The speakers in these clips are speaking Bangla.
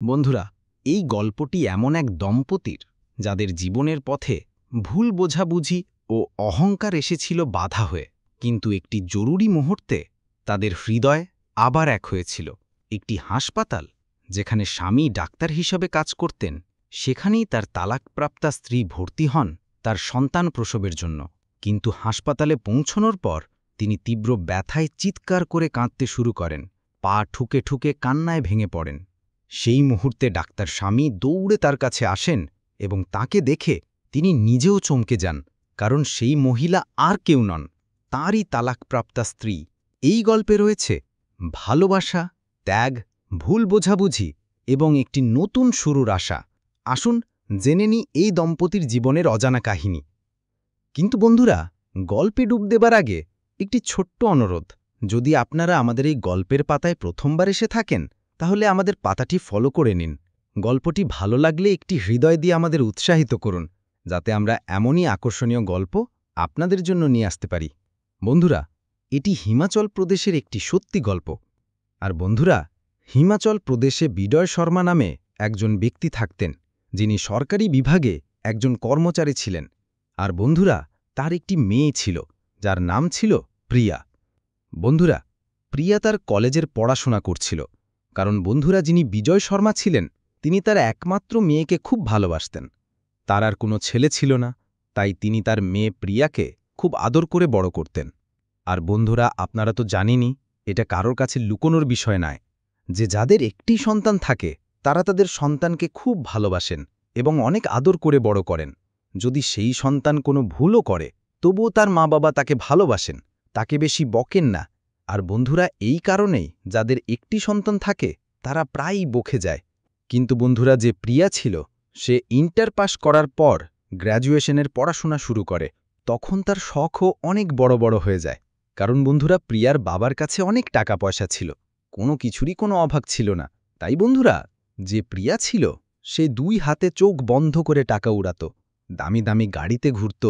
বন্ধুরা, এই গল্পটি এমন এক দম্পতির যাদের জীবনের পথে ভুল বোঝাবুঝি ও অহংকার এসেছিল বাধা হয়ে, কিন্তু একটি জরুরি মুহূর্তে তাদের হৃদয় আবার এক হয়েছিল। একটি হাসপাতাল যেখানে স্বামী ডাক্তার হিসাবে কাজ করতেন, সেখানেই তার তালাকপ্রাপ্তা স্ত্রী ভর্তি হন তার সন্তান প্রসবের জন্য। কিন্তু হাসপাতালে পৌঁছনোর পর তিনি তীব্র ব্যথায় চিৎকার করে কাঁদতে শুরু করেন, পা ঠুকে ঠুকে কান্নায় ভেঙে পড়েন। সেই মুহূর্তে ডাক্তার স্বামী দৌড়ে তার কাছে আসেন এবং তাকে দেখে তিনি নিজেও চমকে যান, কারণ সেই মহিলা আর কেউ নন, তাঁরই তালাকপ্রাপ্তা স্ত্রী। এই গল্পে রয়েছে ভালোবাসা, ত্যাগ, ভুল বোঝাবুঝি এবং একটি নতুন শুরুর আশা। আসুন জেনে নিই এই দম্পতির জীবনের অজানা কাহিনী। কিন্তু বন্ধুরা, গল্পে ডুব দেবার আগে একটি ছোট্ট অনুরোধ। যদি আপনারা আমাদের এই গল্পের পাতায় প্রথমবার এসে থাকেন, তাহলে আমাদের পাতাটি ফলো করে নিন। গল্পটি ভালো লাগলে একটি হৃদয় দিয়ে আমাদের উৎসাহিত করুন, যাতে আমরা এমনই আকর্ষণীয় গল্প আপনাদের জন্য নিয়ে আসতে পারি। বন্ধুরা, এটি হিমাচল প্রদেশের একটি সত্যি গল্প। আর বন্ধুরা, হিমাচল প্রদেশে বিজয় শর্মা নামে একজন ব্যক্তি থাকতেন, যিনি সরকারি বিভাগে একজন কর্মচারী ছিলেন। আর বন্ধুরা, তার একটি মেয়ে ছিল, যার নাম ছিল প্রিয়া। বন্ধুরা, প্রিয়া তার কলেজের পড়াশোনা করছিল, কারণ বন্ধুরা, যিনি বিজয় শর্মা ছিলেন, তিনি তার একমাত্র মেয়েকে খুব ভালোবাসতেন। তার আর কোনো ছেলে ছিল না, তাই তিনি তার মেয়ে প্রিয়াকে খুব আদর করে বড় করতেন। আর বন্ধুরা, আপনারা তো জানেনই, এটা কারোর কাছে লুকোনোর বিষয় নয়, যে যাদের একটি সন্তান থাকে তারা তাদের সন্তানকে খুব ভালোবাসেন এবং অনেক আদর করে বড় করেন। যদি সেই সন্তান কোনো ভুলও করে, তবুও তার মা বাবা তাকে ভালোবাসেন, তাকে বেশি বকেন না। আর বন্ধুরা, এই কারণেই যাদের একটি সন্তান থাকে তারা প্রায়ই বকে যায়। কিন্তু বন্ধুরা, যে প্রিয়া ছিল, সে ইন্টার পাস করার পর গ্র্যাজুয়েশনের পড়াশোনা শুরু করে। তখন তার শখও অনেক বড় বড় হয়ে যায়, কারণ বন্ধুরা, প্রিয়ার বাবার কাছে অনেক টাকা পয়সা ছিল, কোনো কিছুরই কোনো অভাব ছিল না। তাই বন্ধুরা, যে প্রিয়া ছিল, সে 2 হাতে চোখ বন্ধ করে টাকা উড়াত, দামি দামি গাড়িতে ঘুরত।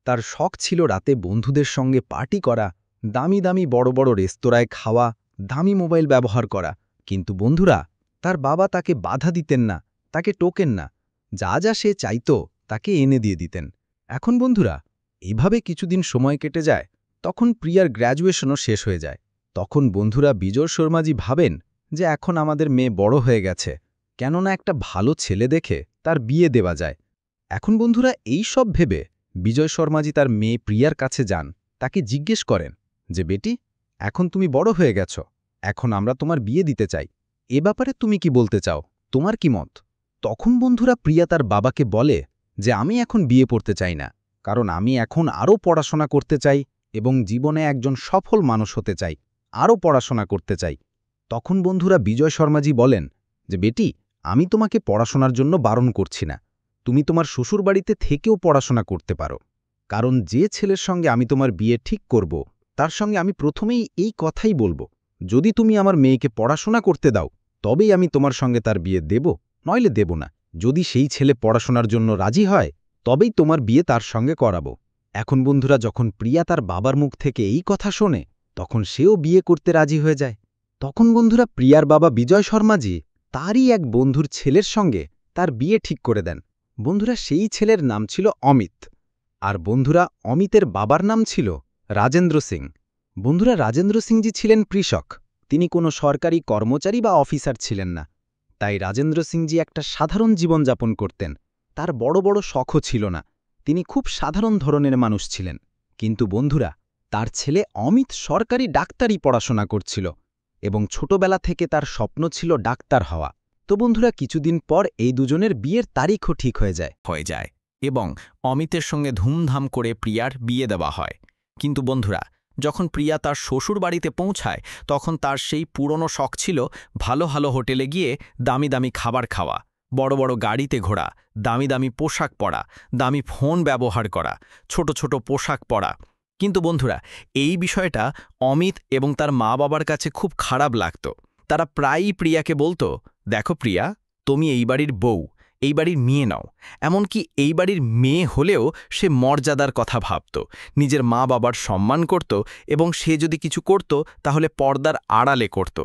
তার শখ ছিল রাতে বন্ধুদের সঙ্গে পার্টি করা, দামি দামি বড় বড় রেস্তোরাঁয় খাওয়া, দামি মোবাইল ব্যবহার করা। কিন্তু বন্ধুরা, তার বাবা তাকে বাধা দিতেন না, তাকে টোকেন না, যা যা সে চাইত তাকে এনে দিয়ে দিতেন। এখন বন্ধুরা, এইভাবে কিছুদিন সময় কেটে যায়। তখন প্রিয়ার গ্র্যাজুয়েশনও শেষ হয়ে যায়। তখন বন্ধুরা, বিজয় শর্মাজি ভাবেন যে এখন আমাদের মেয়ে বড় হয়ে গেছে, কেননা একটা ভালো ছেলে দেখে তার বিয়ে দেওয়া যায়। এখন বন্ধুরা, এই সব ভেবে বিজয় শর্মাজি তার মেয়ে প্রিয়ার কাছে যান, তাকে জিজ্ঞেস করেন যে বেটি, এখন তুমি বড় হয়ে গেছ, এখন আমরা তোমার বিয়ে দিতে চাই, এ ব্যাপারে তুমি কি বলতে চাও, তোমার কি মত? তখন বন্ধুরা, প্রিয়া তার বাবাকে বলে যে আমি এখন বিয়ে করতে চাই না, কারণ আমি এখন আরও পড়াশোনা করতে চাই এবং জীবনে একজন সফল মানুষ হতে চাই, আরও পড়াশোনা করতে চাই। তখন বন্ধুরা, বিজয় শর্মাজি বলেন যে বেটি, আমি তোমাকে পড়াশোনার জন্য বারণ করছি না, তুমি তোমার শ্বশুরবাড়িতে থেকেও পড়াশোনা করতে পারো, কারণ যে ছেলের সঙ্গে আমি তোমার বিয়ে ঠিক করব, তার সঙ্গে আমি প্রথমেই এই কথাই বলবো, যদি তুমি আমার মেয়েকে পড়াশোনা করতে দাও, তবেই আমি তোমার সঙ্গে তার বিয়ে দেব, নইলে দেব না। যদি সেই ছেলে পড়াশোনার জন্য রাজি হয়, তবেই তোমার বিয়ে তার সঙ্গে করাবো। এখন বন্ধুরা, যখন প্রিয়া তার বাবার মুখ থেকে এই কথা শোনে, তখন সেও বিয়ে করতে রাজি হয়ে যায়। তখন বন্ধুরা, প্রিয়ার বাবা বিজয় শর্মাজি তারই এক বন্ধুর ছেলের সঙ্গে তার বিয়ে ঠিক করে দেন। বন্ধুরা, সেই ছেলের নাম ছিল অমিত। আর বন্ধুরা, অমিতের বাবার নাম ছিল রাজেন্দ্র সিং। বন্ধুরা, রাজেন্দ্র সিংজি ছিলেন কৃষক, তিনি কোনো সরকারি কর্মচারী বা অফিসার ছিলেন না। তাই রাজেন্দ্র সিংজি একটা সাধারণ জীবনযাপন করতেন, তার বড় বড় শখও ছিল না, তিনি খুব সাধারণ ধরনের মানুষ ছিলেন। কিন্তু বন্ধুরা, তার ছেলে অমিত সরকারি ডাক্তারি পড়াশোনা করছিল এবং ছোটবেলা থেকে তার স্বপ্ন ছিল ডাক্তার হওয়া। তো বন্ধুরা, কিছুদিন পর এই দুজনের বিয়ের তারিখও ঠিক হয়ে যায় এবং অমিতের সঙ্গে ধুমধাম করে প্রিয়ার বিয়ে দেওয়া হয়। কিন্তু বন্ধুরা, যখন প্রিয়া তার শ্বশুর বাড়িতে পৌঁছায়, তখন তার সেই পুরনো শখ ছিল ভালো ভালো হোটেলে গিয়ে দামি দামি খাবার খাওয়া, বড় বড় গাড়িতে ঘোরা, দামি দামি পোশাক পরা, দামি ফোন ব্যবহার করা, ছোট ছোট পোশাক পরা। কিন্তু বন্ধুরা, এই বিষয়টা অমিত এবং তার মা বাবার কাছে খুব খারাপ লাগত। তারা প্রায়ই প্রিয়াকে বলতো, দেখো প্রিয়া, তুমি এই বাড়ির বউ, এই বাড়ির মেয়ে নাও। এমনকি এই বাড়ির মেয়ে হলেও সে মর্যাদার কথা ভাবত, নিজের মা বাবার সম্মান করত এবং সে যদি কিছু করত তাহলে পর্দার আড়ালে করত।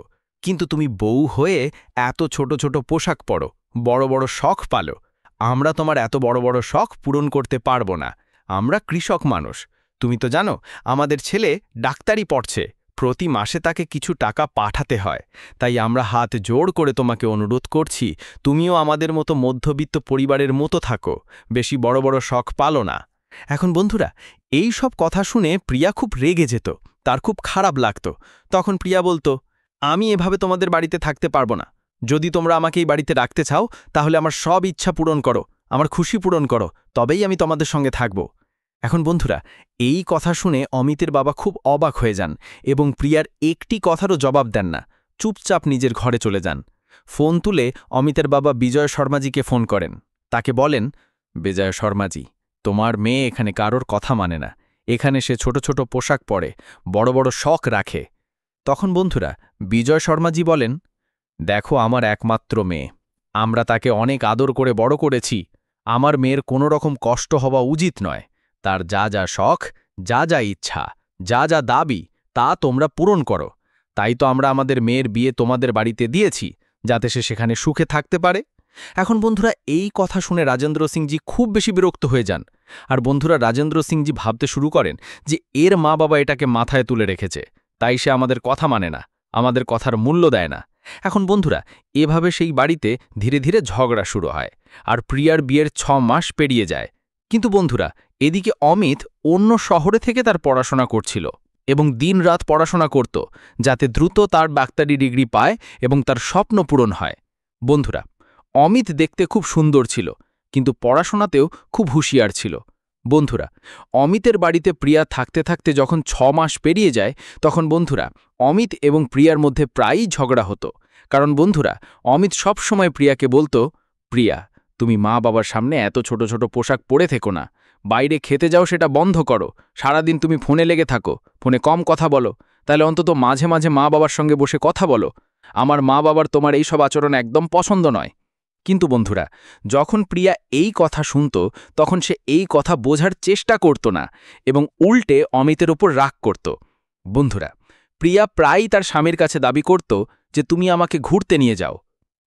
কিন্তু তুমি বউ হয়ে এত ছোট ছোট পোশাক পরো, বড় বড় শখ পালো। আমরা তোমার এত বড় বড় শখ পূরণ করতে পারবো না। আমরা কৃষক মানুষ। তুমি তো জানো আমাদের ছেলে ডাক্তারি পড়ছে, প্রতি মাসে তাকে কিছু টাকা পাঠাতে হয়। তাই আমরা হাত জোড় করে তোমাকে অনুরোধ করছি, তুমিও আমাদের মতো মধ্যবিত্ত পরিবারের মতো থাকো, বেশি বড় বড় শখ পালো না। এখন বন্ধুরা, এই সব কথা শুনে প্রিয়া খুব রেগে যেত, তার খুব খারাপ লাগতো। তখন প্রিয়া বলতো, আমি এভাবে তোমাদের বাড়িতে থাকতে পারবো না। যদি তোমরা আমাকে এই বাড়িতে রাখতে চাও তাহলে আমার সব ইচ্ছা পূরণ করো, আমার খুশি পূরণ করো, তবেই আমি তোমাদের সঙ্গে থাকব। এখন বন্ধুরা, এই কথা শুনে অমিতের বাবা খুব অবাক হয়ে যান এবং প্রিয়ার একটি কথারও জবাব দেন না, চুপচাপ নিজের ঘরে চলে যান। ফোন তুলে অমিতের বাবা বিজয় শর্মাজিকে ফোন করেন। তাকে বলেন, বিজয় শর্মাজি, তোমার মেয়ে এখানে কারোর কথা মানে না। এখানে সে ছোট ছোট পোশাক পরে, বড় বড় শখ রাখে। তখন বন্ধুরা, বিজয় শর্মাজি বলেন, দেখো আমার একমাত্র মেয়ে, আমরা তাকে অনেক আদর করে বড় করেছি। আমার মেয়ের কোনো রকম কষ্ট হওয়া উচিত নয়। তার যা যা শখ, যা যা ইচ্ছা, যা যা দাবি, তা তোমরা পূরণ করো। তাই তো আমরা আমাদের মেয়ের বিয়ে তোমাদের বাড়িতে দিয়েছি, যাতে সে সেখানে সুখে থাকতে পারে। এখন বন্ধুরা, এই কথা শুনে রাজেন্দ্র সিংজি খুব বেশি বিরক্ত হয়ে যান। আর বন্ধুরা, রাজেন্দ্র সিংজি ভাবতে শুরু করেন যে এর মা বাবা এটাকে মাথায় তুলে রেখেছে, তাই সে আমাদের কথা মানে না, আমাদের কথার মূল্য দেয় না। এখন বন্ধুরা, এভাবে সেই বাড়িতে ধীরে ধীরে ঝগড়া শুরু হয়, আর প্রিয়ার বিয়ের 6 মাস পেরিয়ে যায়। কিন্তু বন্ধুরা, এদিকে অমিত অন্য শহরে থেকে তার পড়াশোনা করছিল এবং দিনরাত পড়াশোনা করত, যাতে দ্রুত তার ডাক্তারি ডিগ্রি পায় এবং তার স্বপ্ন পূরণ হয়। বন্ধুরা, অমিত দেখতে খুব সুন্দর ছিল, কিন্তু পড়াশোনাতেও খুব হুঁশিয়ার ছিল। বন্ধুরা, অমিতের বাড়িতে প্রিয়া থাকতে থাকতে যখন 6 মাস পেরিয়ে যায়, তখন বন্ধুরা, অমিত এবং প্রিয়ার মধ্যে প্রায়ই ঝগড়া হতো। কারণ বন্ধুরা, অমিত সব সময় প্রিয়াকে বলতো, প্রিয়া, তুমি মা বাবার সামনে এত ছোট ছোট পোশাক পরে থেকো না, বাইরে খেতে যাও সেটা বন্ধ করো, সারাদিন তুমি ফোনে লেগে থাকো, ফোনে কম কথা বলো, তাহলে অন্তত মাঝে মাঝে মা বাবার সঙ্গে বসে কথা বলো। আমার মা বাবার তোমার এই সব আচরণ একদম পছন্দ নয়। কিন্তু বন্ধুরা, যখন প্রিয়া এই কথা শুনত, তখন সে এই কথা বোঝার চেষ্টা করত না এবং উল্টে অমিতের উপর রাগ করত। বন্ধুরা, প্রিয়া প্রায়ই তার স্বামীর কাছে দাবি করত যে তুমি আমাকে ঘুরতে নিয়ে যাও।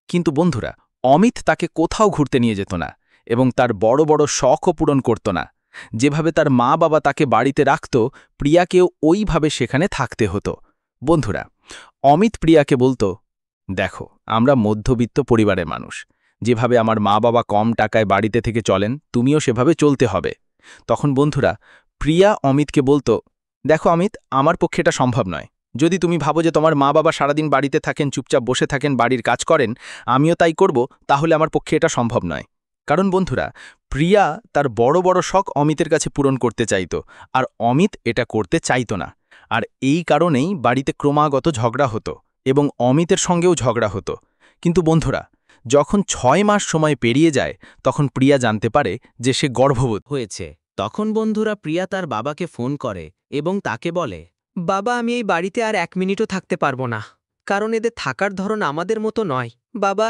কিন্তু বন্ধুরা, অমিত তাকে কোথাও ঘুরতে নিয়ে যেত না এবং তার বড় বড় শখও পূরণ করত না। যেভাবে তার মা বাবা তাকে বাড়িতে রাখত, প্রিয়াকেও ওইভাবে সেখানে থাকতে হতো। বন্ধুরা, অমিত প্রিয়াকে বলতো, দেখো, আমরা মধ্যবিত্ত পরিবারের মানুষ, যেভাবে আমার মা বাবা কম টাকায় বাড়িতে থেকে চলেন, তুমিও সেভাবে চলতে হবে। তখন বন্ধুরা, প্রিয়া অমিতকে বলতো, দেখো অমিত, আমার পক্ষে এটা সম্ভব নয়। যদি তুমি ভাবো যে তোমার মা বাবা সারাদিন বাড়িতে থাকেন, চুপচাপ বসে থাকেন, বাড়ির কাজ করেন, আমিও তাই করব, তাহলে আমার পক্ষে এটা সম্ভব নয়। কারণ বন্ধুরা, প্রিয়া তার বড় বড় শখ অমিতের কাছে পূরণ করতে চাইত, আর অমিত এটা করতে চাইত না। আর এই কারণেই বাড়িতে ক্রমাগত ঝগড়া হতো এবং অমিতের সঙ্গেও ঝগড়া হতো। কিন্তু বন্ধুরা, যখন 6 মাস সময় পেরিয়ে যায়, তখন প্রিয়া জানতে পারে যে সে গর্ভবতী হয়েছে। তখন বন্ধুরা, প্রিয়া তার বাবাকে ফোন করে এবং তাকে বলে, বাবা, আমি এই বাড়িতে আর 1 মিনিটও থাকতে পারবো না, কারণ এদের থাকার ধরন আমাদের মতো নয়। বাবা,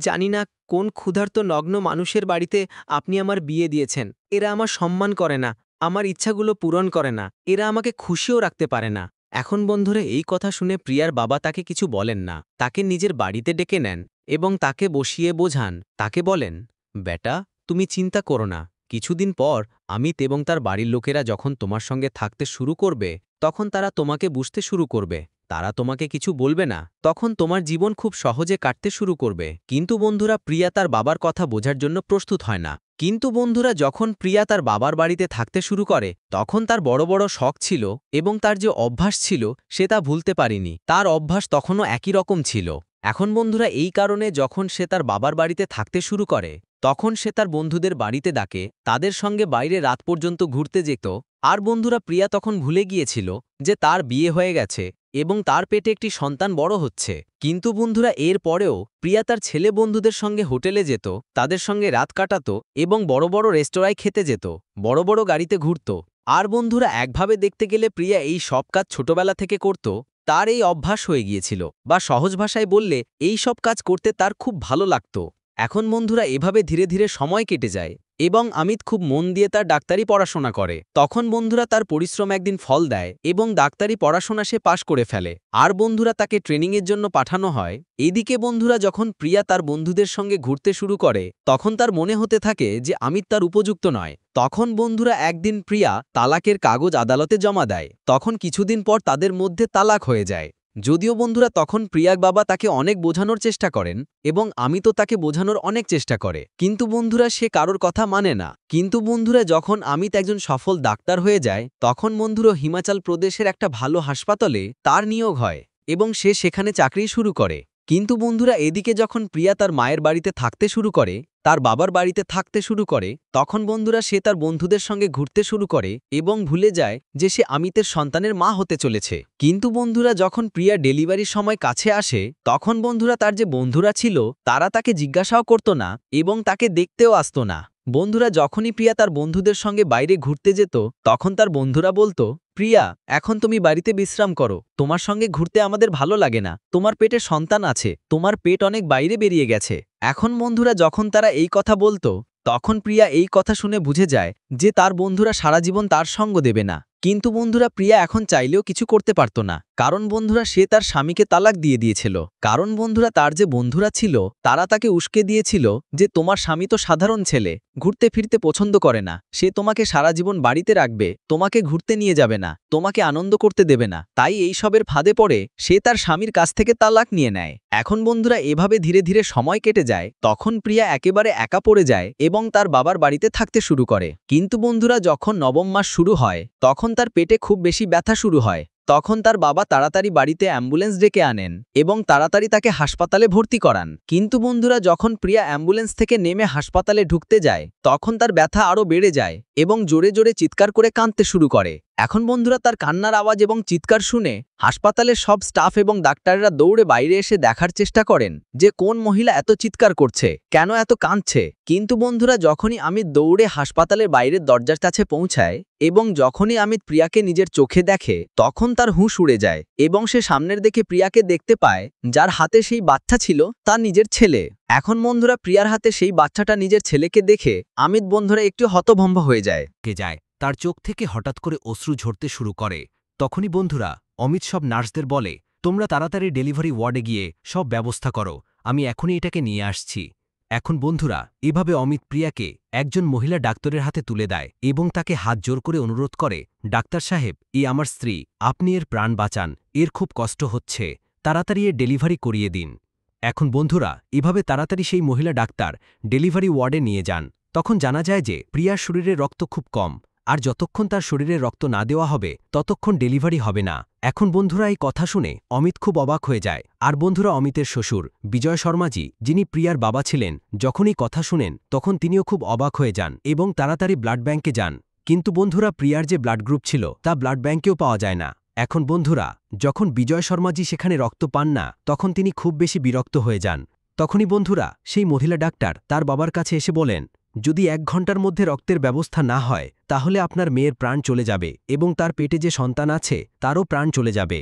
জানি না কোন ক্ষুধার্ত নগ্ন মানুষের বাড়িতে আপনি আমার বিয়ে দিয়েছেন। এরা আমার সম্মান করে না, আমার ইচ্ছাগুলো পূরণ করে না, এরা আমাকে খুশিও রাখতে পারে না। এখন বন্ধুরা, এই কথা শুনে প্রিয়ার বাবা তাকে কিছু বলেন না, তাকে নিজের বাড়িতে ডেকে নেন এবং তাকে বসিয়ে বোঝান। তাকে বলেন, বেটা, তুমি চিন্তা করো না, কিছুদিন পর অমিত এবং তার বাড়ির লোকেরা যখন তোমার সঙ্গে থাকতে শুরু করবে, তখন তারা তোমাকে বুঝতে শুরু করবে, তারা তোমাকে কিছু বলবে না, তখন তোমার জীবন খুব সহজে কাটতে শুরু করবে। কিন্তু বন্ধুরা, প্রিয়া তার বাবার কথা বোঝার জন্য প্রস্তুত হয় না। কিন্তু বন্ধুরা, যখন প্রিয়া তার বাবার বাড়িতে থাকতে শুরু করে, তখন তার বড় বড় শখ ছিল এবং তার যে অভ্যাস ছিল সে তা ভুলতে পারেনি। তার অভ্যাস তখনও একই রকম ছিল। এখন বন্ধুরা, এই কারণে যখন সে তার বাবার বাড়িতে থাকতে শুরু করে, তখন সে তার বন্ধুদের বাড়িতে ডাকে, তাদের সঙ্গে বাইরে রাত পর্যন্ত ঘুরতে যেত। আর বন্ধুরা, প্রিয়া তখন ভুলে গিয়েছিল যে তার বিয়ে হয়ে গেছে এবং তার পেটে একটি সন্তান বড় হচ্ছে। কিন্তু বন্ধুরা, এর পরেও প্রিয়া তার ছেলে বন্ধুদের সঙ্গে হোটেলে যেত, তাদের সঙ্গে রাত কাটাতো এবং বড় বড় রেস্তোরাঁয় খেতে যেত, বড় বড় গাড়িতে ঘুরত। আর বন্ধুরা, একভাবে দেখতে গেলে প্রিয়া এই সব কাজ ছোটবেলা থেকে করত, তার এই অভ্যাস হয়ে গিয়েছিল, বা সহজ ভাষায় বললে এই সব কাজ করতে তার খুব ভালো লাগত। এখন বন্ধুরা, এভাবে ধীরে ধীরে সময় কেটে যায় এবং অমিত খুব মন দিয়ে তার ডাক্তারি পড়াশোনা করে। তখন বন্ধুরা তার পরিশ্রম একদিন ফল দেয় এবং ডাক্তারি পড়াশোনা সে পাশ করে ফেলে। আর বন্ধুরা তাকে ট্রেনিংয়ের জন্য পাঠানো হয়। এদিকে বন্ধুরা যখন প্রিয়া তার বন্ধুদের সঙ্গে ঘুরতে শুরু করে তখন তার মনে হতে থাকে যে অমিত তার উপযুক্ত নয়। তখন বন্ধুরা একদিন প্রিয়া তালাকের কাগজ আদালতে জমা দেয়। তখন কিছুদিন পর তাদের মধ্যে তালাক হয়ে যায়। যদিও বন্ধুরা তখন প্রিয়ার বাবা তাকে অনেক বোঝানোর চেষ্টা করেন এবং অমিতও তাকে বোঝানোর অনেক চেষ্টা করে, কিন্তু বন্ধুরা সে কারোর কথা মানে না। কিন্তু বন্ধুরা যখন অমিত একজন সফল ডাক্তার হয়ে যায় তখন বন্ধুরা হিমাচল প্রদেশের একটা ভালো হাসপাতালে তার নিয়োগ হয় এবং সে সেখানে চাকরি শুরু করে। কিন্তু বন্ধুরা এদিকে যখন প্রিয়া তার মায়ের বাড়িতে থাকতে শুরু করে, তার বাবার বাড়িতে থাকতে শুরু করে, তখন বন্ধুরা সে তার বন্ধুদের সঙ্গে ঘুরতে শুরু করে এবং ভুলে যায় যে সে অমিতের সন্তানের মা হতে চলেছে। কিন্তু বন্ধুরা যখন প্রিয়া ডেলিভারির সময় কাছে আসে তখন বন্ধুরা তার যে বন্ধুরা ছিল তারা তাকে জিজ্ঞাসাও করত না এবং তাকে দেখতেও আসতো না। বন্ধুরা যখনই প্রিয়া তার বন্ধুদের সঙ্গে বাইরে ঘুরতে যেত তখন তার বন্ধুরা বলতো, প্রিয়া, এখন তুমি বাড়িতে বিশ্রাম করো, তোমার সঙ্গে ঘুরতে আমাদের ভালো লাগে না, তোমার পেটে সন্তান আছে, তোমার পেট অনেক বাইরে বেরিয়ে গেছে। এখন বন্ধুরা যখন তারা এই কথা বলতো তখন প্রিয়া এই কথা শুনে বুঝে যায় যে তার বন্ধুরা সারা জীবন তার সঙ্গ দেবে না। কিন্তু বন্ধুরা প্রিয়া এখন চাইলেও কিছু করতে পারত না, কারণ বন্ধুরা সে তার স্বামীকে তালাক দিয়ে দিয়েছিল। কারণ বন্ধুরা তার যে বন্ধুরা ছিল তারা তাকে উস্কে দিয়েছিল যে তোমার স্বামী তো সাধারণ ছেলে, ঘুরতে ফিরতে পছন্দ করে না, সে তোমাকে সারা জীবন বাড়িতে রাখবে, তোমাকে ঘুরতে নিয়ে যাবে না, তোমাকে আনন্দ করতে দেবে না। তাই এই সবের ফাঁদে পড়ে সে তার স্বামীর কাছ থেকে তালাক নিয়ে নেয়। এখন বন্ধুরা এভাবে ধীরে ধীরে সময় কেটে যায়। তখন প্রিয়া একেবারে একা পড়ে যায় এবং তার বাবার বাড়িতে থাকতে শুরু করে। কিন্তু বন্ধুরা যখন নবম মাস শুরু হয় তখন তার পেটে খুব বেশি ব্যথা শুরু হয়। তখন তার বাবা তাড়াতাড়ি বাড়িতে অ্যাম্বুলেন্স ডেকে আনেন এবং তাড়াতাড়ি তাকে হাসপাতালে ভর্তি করান। কিন্তু বন্ধুরা যখন প্রিয়া অ্যাম্বুলেন্স থেকে নেমে হাসপাতালে ঢুকতে যায় তখন তার ব্যথা আরও বেড়ে যায় এবং জোরে জোরে চিৎকার করে কাঁদতে শুরু করে। এখন বন্ধুরা তার কান্নার আওয়াজ এবং চিৎকার শুনে হাসপাতালের সব স্টাফ এবং ডাক্তাররা দৌড়ে বাইরে এসে দেখার চেষ্টা করেন যে কোন মহিলা এত চিৎকার করছে, কেন এত কাঁদছে। কিন্তু বন্ধুরা যখনই অমিত দৌড়ে হাসপাতালের বাইরের দরজার কাছে পৌঁছায় এবং যখনই অমিত প্রিয়াকে নিজের চোখে দেখে তখন তার হুঁশ উড়ে যায় এবং সে সামনের দিকে প্রিয়াকে দেখতে পায় যার হাতে সেই বাচ্চা ছিল তার নিজের ছেলে। এখন বন্ধুরা প্রিয়ার হাতে সেই বাচ্চাটা নিজের ছেলেকে দেখে অমিত বন্ধুরা একটু হতভম্ব হয়ে যায়। তার চোখ থেকে হঠাৎ করে অশ্রু ঝরতে শুরু করে। তখনই বন্ধুরা অমিত সব নার্সদের বলে, তোমরা তাড়াতাড়ি ডেলিভারি ওয়ার্ডে গিয়ে সব ব্যবস্থা করো, আমি এখনই এটাকে নিয়ে আসছি। এখন বন্ধুরা এভাবে অমিত প্রিয়াকে একজন মহিলা ডাক্তারের হাতে তুলে দেয় এবং তাকে হাত জোর করে অনুরোধ করে, ডাক্তার সাহেব, আমার স্ত্রী, আপনি এর প্রাণ বাঁচান, এর খুব কষ্ট হচ্ছে, তাড়াতাড়ি এর ডেলিভারি করিয়ে দিন। এখন বন্ধুরা এভাবে তাড়াতাড়ি সেই মহিলা ডাক্তার ডেলিভারি ওয়ার্ডে নিয়ে যান। তখন জানা যায় যে প্রিয়ার শরীরে রক্ত খুব কম, আর যতক্ষণ তার শরীরে রক্ত না দেওয়া হবে ততক্ষণ ডেলিভারি হবে না। এখন বন্ধুরা এই কথা শুনে অমিত খুব অবাক হয়ে যায়। আর বন্ধুরা অমিতের শ্বশুর বিজয় শর্মাজি, যিনি প্রিয়ার বাবা ছিলেন, যখনই কথা শুনেন তখন তিনিও খুব অবাক হয়ে যান এবং তাড়াতাড়ি ব্লাড ব্যাঙ্কে যান। কিন্তু বন্ধুরা প্রিয়ার যে ব্লাড গ্রুপ ছিল তা ব্লাড ব্যাঙ্কেও পাওয়া যায় না। এখন বন্ধুরা যখন বিজয় শর্মাজি সেখানে রক্ত পান না তখন তিনি খুব বেশি বিরক্ত হয়ে যান। তখনই বন্ধুরা সেই মহিলা ডাক্তার তার বাবার কাছে এসে বলেন, যদি 1 ঘন্টার মধ্যে রক্তের ব্যবস্থা না হয় তাহলে আপনার মেয়ের প্রাণ চলে যাবে এবং তার পেটে যে সন্তান আছে তারও প্রাণ চলে যাবে।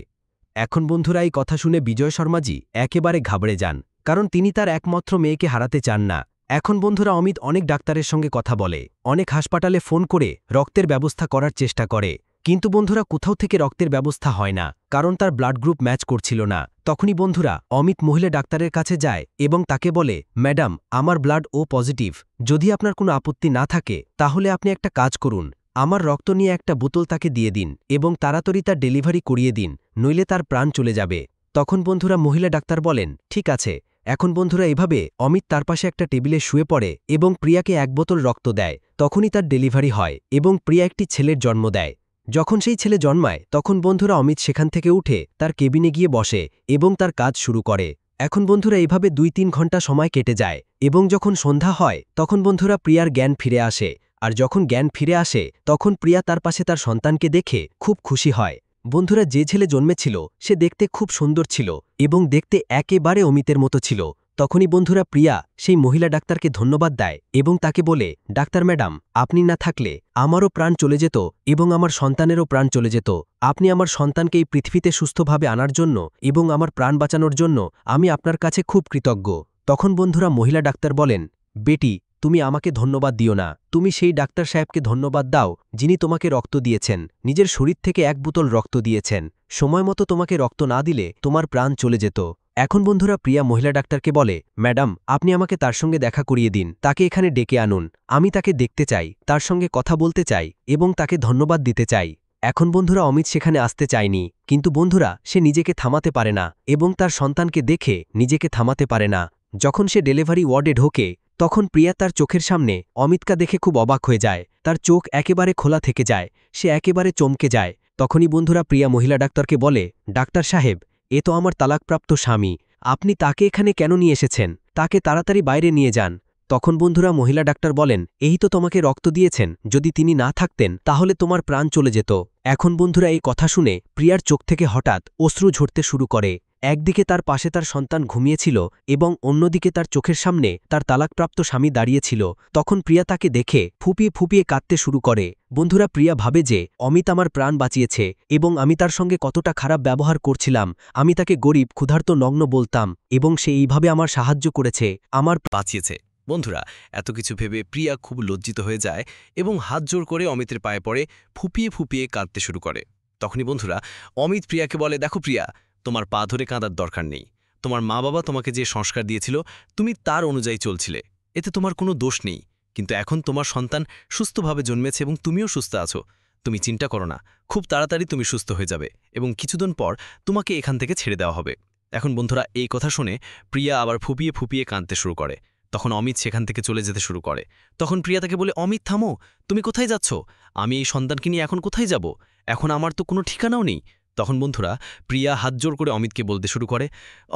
এখন বন্ধুরা এই কথা শুনে বিজয় শর্মাজি একেবারে ঘাবড়ে যান, কারণ তিনি তার একমাত্র মেয়েকে হারাতে চান না। এখন বন্ধুরা অমিত অনেক ডাক্তারের সঙ্গে কথা বলে, অনেক হাসপাতালে ফোন করে রক্তের ব্যবস্থা করার চেষ্টা করে, কিন্তু বন্ধুরা কোথাও থেকে রক্তের ব্যবস্থা হয় না, কারণ তার ব্লাড গ্রুপ ম্যাচ করছিল না। তখনই বন্ধুরা অমিত মহিলা ডাক্তারের কাছে যায় এবং তাকে বলে, ম্যাডাম, আমার ব্লাড ও পজিটিভ, যদি আপনার কোনো আপত্তি না থাকে তাহলে আপনি একটা কাজ করুন, আমার রক্ত নিয়ে একটা বোতল তাকে দিয়ে দিন এবং তাড়াতাড়ি তার ডেলিভারি করিয়ে দিন, নইলে তার প্রাণ চলে যাবে। তখন বন্ধুরা মহিলা ডাক্তার বলেন, ঠিক আছে। এখন বন্ধুরা এভাবে অমিত তার পাশে একটা টেবিলে শুয়ে পড়ে এবং প্রিয়াকে 1 বোতল রক্ত দেয়। তখনই তার ডেলিভারি হয় এবং প্রিয়া একটি ছেলের জন্ম দেয়। যখন সেই ছেলে জন্মায় তখন বন্ধুরা অমিত সেখান থেকে উঠে তার কেবিনে গিয়ে বসে এবং তার কাজ শুরু করে। এখন বন্ধুরা এইভাবে 2-3 ঘন্টা সময় কেটে যায় এবং যখন সন্ধ্যা হয় তখন বন্ধুরা প্রিয়ার জ্ঞান ফিরে আসে। আর যখন জ্ঞান ফিরে আসে তখন প্রিয়া তার পাশে তার সন্তানকে দেখে খুব খুশি হয়। বন্ধুরা যে ছেলে জন্মেছিল সে দেখতে খুব সুন্দর ছিল এবং দেখতে একেবারে অমিতের মতো ছিল। তখনই বন্ধুরা প্রিয়া সেই মহিলা ডাক্তারকে ধন্যবাদ দেয় এবং তাকে বলে, ডাক্তার ম্যাডাম, আপনি না থাকলে আমারও প্রাণ চলে যেত এবং আমার সন্তানেরও প্রাণ চলে যেত। আপনি আমার সন্তানকে এই পৃথিবীতে সুস্থভাবে আনার জন্য এবং আমার প্রাণ বাঁচানোর জন্য আমি আপনার কাছে খুব কৃতজ্ঞ। তখন বন্ধুরা মহিলা ডাক্তার বলেন, বেটি, তুমি আমাকে ধন্যবাদ দিও না, তুমি সেই ডাক্তার সাহেবকে ধন্যবাদ দাও যিনি তোমাকে রক্ত দিয়েছেন, নিজের শরীর থেকে 1 বোতল রক্ত দিয়েছেন। সময় মতো তোমাকে রক্ত না দিলে তোমার প্রাণ চলে যেত। এখন বন্ধুরা প্রিয়া মহিলা ডাক্তারকে বলে, ম্যাডাম আপনি আমাকে তার সঙ্গে দেখা করিয়ে দিন, তাকে এখানে ডেকে আনুন, আমি তাকে দেখতে চাই, তার সঙ্গে কথা বলতে চাই এবং তাকে ধন্যবাদ দিতে চাই। এখন বন্ধুরা অমিত সেখানে আসতে চায়নি, কিন্তু বন্ধুরা সে নিজেকে থামাতে পারে না এবং তার সন্তানকে দেখে নিজেকে থামাতে পারে না। যখন সে ডেলিভারি ওয়ার্ডে ঢোকে তখন প্রিয়া তার চোখের সামনে অমিতকে দেখে খুব অবাক হয়ে যায়, তার চোখ একেবারে খোলা থেকে যায়, সে একেবারে চমকে যায়। তখনই বন্ধুরা প্রিয়া মহিলা ডাক্তারকে বলে, ডাক্তার সাহেব, এ তো আমার তালাকপ্রাপ্ত স্বামী, আপনি তাকে এখানে কেন নিয়ে এসেছেন? তাকে তাড়াতাড়ি বাইরে নিয়ে যান। তখন বন্ধুরা মহিলা ডাক্তার বলেন, এই তো তোমাকে রক্ত দিয়েছেন, যদি তিনি না থাকতেন তাহলে তোমার প্রাণ চলে যেত। এখন বন্ধুরা এই কথা শুনে প্রিয়ার চোখ থেকে হঠাৎ অশ্রু ঝরতে শুরু করে। একদিকে তার পাশে তার সন্তান ঘুমিয়েছিল এবং অন্যদিকে তার চোখের সামনে তার তালাকপ্রাপ্ত স্বামী দাঁড়িয়েছিল। তখন প্রিয়া তাকে দেখে ফুপিয়ে ফুপিয়ে কাঁদতে শুরু করে। বন্ধুরা প্রিয়া ভাবে যে অমিত আমার প্রাণ বাঁচিয়েছে এবং আমি তার সঙ্গে কতটা খারাপ ব্যবহার করছিলাম, আমি তাকে গরিব ক্ষুধার্ত নগ্ন বলতাম এবং সে এইভাবে আমার সাহায্য করেছে, আমার বাঁচিয়েছে। বন্ধুরা এত কিছু ভেবে প্রিয়া খুব লজ্জিত হয়ে যায় এবং হাত জোর করে অমিতের পায়ে পড়ে ফুপিয়ে ফুপিয়ে কাঁদতে শুরু করে। তখনই বন্ধুরা অমিত প্রিয়াকে বলে, দেখো প্রিয়া, তোমার পা ধরে কাঁদার দরকার নেই, তোমার মা বাবা তোমাকে যে সংস্কার দিয়েছিল তুমি তার অনুযায়ী চলছিলে, এতে তোমার কোনো দোষ নেই। কিন্তু এখন তোমার সন্তান সুস্থভাবে জন্মেছে এবং তুমিও সুস্থ আছো, তুমি চিন্তা করো না, খুব তাড়াতাড়ি তুমি সুস্থ হয়ে যাবে এবং কিছুদিন পর তোমাকে এখান থেকে ছেড়ে দেওয়া হবে। এখন বন্ধুরা এই কথা শুনে প্রিয়া আবার ফুপিয়ে ফুপিয়ে কাঁদতে শুরু করে। তখন অমিত সেখান থেকে চলে যেতে শুরু করে। তখন প্রিয়া তাকে বলে, অমিত থামো, তুমি কোথায় যাচ্ছ? আমি এই সন্তানকে নিয়ে এখন কোথায় যাব? এখন আমার তো কোনো ঠিকানাও নেই। তখন বন্ধুরা প্রিয়া হাত জোর করে অমিতকে বলতে শুরু করে,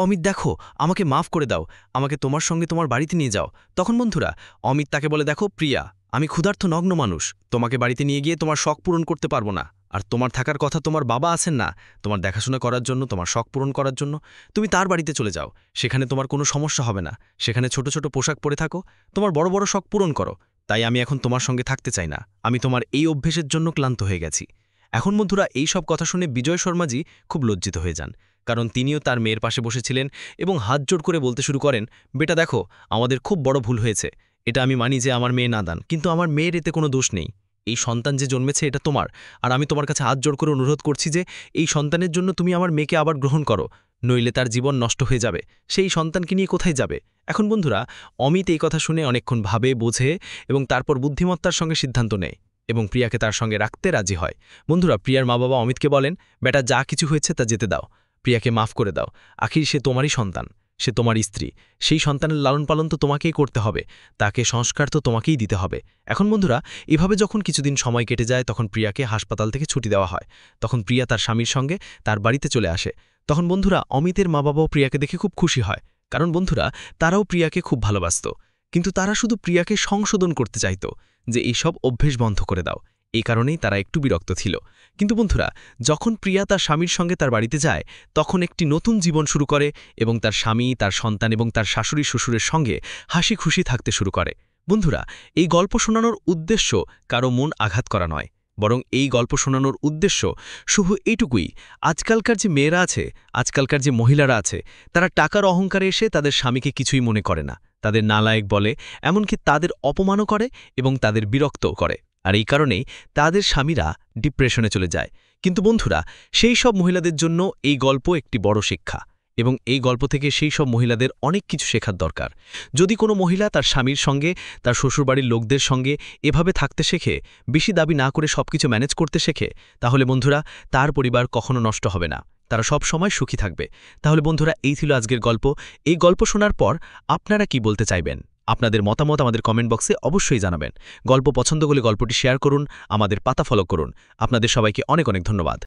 অমিত দেখো, আমাকে মাফ করে দাও, আমাকে তোমার সঙ্গে তোমার বাড়িতে নিয়ে যাও। তখন বন্ধুরা অমিত তাকে বলে, দেখো প্রিয়া, আমি ক্ষুধার্ত নগ্ন মানুষ, তোমাকে বাড়িতে নিয়ে গিয়ে তোমার শখ পূরণ করতে পারবো না। আর তোমার থাকার কথা তোমার বাবা আছেন না, তোমার দেখাশোনা করার জন্য, তোমার শখ পূরণ করার জন্য। তুমি তার বাড়িতে চলে যাও, সেখানে তোমার কোনো সমস্যা হবে না, সেখানে ছোট ছোট পোশাক পরে থাকো, তোমার বড় বড় শখ পূরণ করো। তাই আমি এখন তোমার সঙ্গে থাকতে চাই না, আমি তোমার এই অভ্যেসের জন্য ক্লান্ত হয়ে গেছি। এখন বন্ধুরা এই সব কথা শুনে বিজয় শর্মাজি খুব লজ্জিত হয়ে যান, কারণ তিনিও তার মেয়ের পাশে বসেছিলেন এবং হাত জোড় করে বলতে শুরু করেন, বেটা দেখো, আমাদের খুব বড় ভুল হয়েছে, এটা আমি মানি যে আমার মেয়ে নাদান, কিন্তু আমার মেয়ের এতে কোনো দোষ নেই। এই সন্তান যে জন্মেছে এটা তোমার, আর আমি তোমার কাছে হাত জোড় করে অনুরোধ করছি যে এই সন্তানের জন্য তুমি আমার মেয়েকে আবার গ্রহণ করো, নইলে তার জীবন নষ্ট হয়ে যাবে, সেই সন্তানকে নিয়ে কোথায় যাবে? এখন বন্ধুরা অমিত এই কথা শুনে অনেকক্ষণ ভাবে বোঝে এবং তারপর বুদ্ধিমত্তার সঙ্গে সিদ্ধান্ত নেয় এবং প্রিয়াকে তার সঙ্গে রাখতে রাজি হয়। বন্ধুরা প্রিয়ার মা বাবা অমিতকে বলেন, বেটা যা কিছু হয়েছে তা যেতে দাও, প্রিয়াকে মাফ করে দাও, আখির সে তোমারই সন্তান, সে তোমার স্ত্রী, সেই সন্তানের লালন পালন তো তোমাকেই করতে হবে, তাকে সংস্কার তো তোমাকেই দিতে হবে। এখন বন্ধুরা এভাবে যখন কিছুদিন সময় কেটে যায় তখন প্রিয়াকে হাসপাতাল থেকে ছুটি দেওয়া হয়। তখন প্রিয়া তার স্বামীর সঙ্গে তার বাড়িতে চলে আসে। তখন বন্ধুরা অমিতের মা বাবাও প্রিয়াকে দেখে খুব খুশি হয়, কারণ বন্ধুরা তারাও প্রিয়াকে খুব ভালোবাসত, কিন্তু তারা শুধু প্রিয়াকে সংশোধন করতে চাইত যে এইসব অভ্যেস বন্ধ করে দাও, এই কারণেই তারা একটু বিরক্ত ছিল। কিন্তু বন্ধুরা যখন প্রিয়া তার স্বামীর সঙ্গে তার বাড়িতে যায় তখন একটি নতুন জীবন শুরু করে এবং তার স্বামী, তার সন্তান এবং তার শাশুড়ি শ্বশুরের সঙ্গে হাসি খুশি থাকতে শুরু করে। বন্ধুরা এই গল্প শোনানোর উদ্দেশ্য কারো মন আঘাত করা নয়, বরং এই গল্প শোনানোর উদ্দেশ্য শুধু এইটুকুই, আজকালকার যে মেয়েরা আছে, আজকালকার যে মহিলারা আছে, তারা টাকার অহংকারে এসে তাদের স্বামীকে কিছুই মনে করে না, তাদের নালায়েক বলে, এমনকি তাদের অপমানও করে এবং তাদের বিরক্তও করে, আর এই কারণেই তাদের স্বামীরা ডিপ্রেশনে চলে যায়। কিন্তু বন্ধুরা সেই সব মহিলাদের জন্য এই গল্প একটি বড় শিক্ষা এবং এই গল্প থেকে সেই সব মহিলাদের অনেক কিছু শেখার দরকার। যদি কোনো মহিলা তার স্বামীর সঙ্গে, তার শ্বশুরবাড়ির লোকদের সঙ্গে এভাবে থাকতে শেখে, বেশি দাবি না করে সবকিছু ম্যানেজ করতে শেখে, তাহলে বন্ধুরা তার পরিবার কখনো নষ্ট হবে না, তারা সব সময় সুখী থাকবে। তাহলে বন্ধুরা এই ছিল আজকের গল্প। এই গল্প শোনার পর আপনারা কি বলতে চাইবেন? আপনাদের মতামত আমাদের কমেন্ট বক্সে অবশ্যই জানাবেন। গল্প পছন্দ হলে গল্পটি শেয়ার করুন, আমাদের পাতা ফলো করুন। আপনাদের সবাইকে অনেক অনেক ধন্যবাদ।